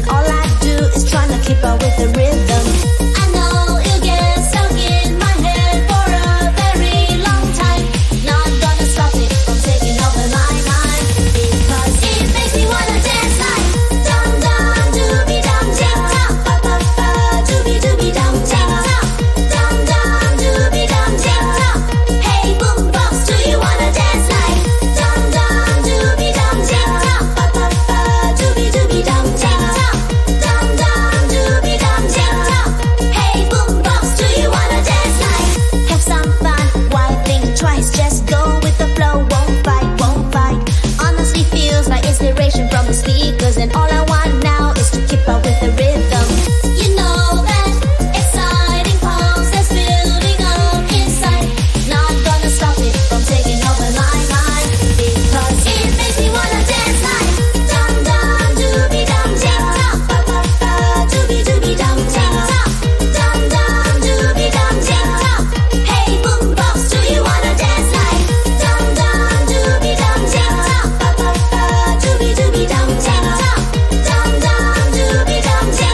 and all I do is trying to keep up with the rhythm. I know it'll get stuck in my head for a very long time. Not gonna stop it from taking over my mind, because it makes me wanna dance like dum dum dooby dum tick tock, ba ba ba dooby dooby dum tick tock, dum dum dooby dum tick tock. Hey boombox, do you wanna dance like dum dum dooby dum tick tock, ba ba ba dooby dooby dum tick tock, dum dum dooby dum tick tock. Hey boombox, do you wanna dance like? Have some fun, why think twice? Just go with the flow, won't fight, won't fight. Honestly feels like inspiration from the speakers, and all I want now is to keep up with the rhythm. You know that exciting pulse that's building up inside. Not gonna stop it from taking over my mind, because it makes me wanna dance like dum dum dooby dum tick tock, ba ba ba dooby dooby dum tick tock, dum dum dooby dum tick tock. Hey boombox, do you wanna dance like dum dum dooby dum tick tock, ba ba ba dooby dooby dum tick tock, dum dum dooby dum tick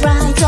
right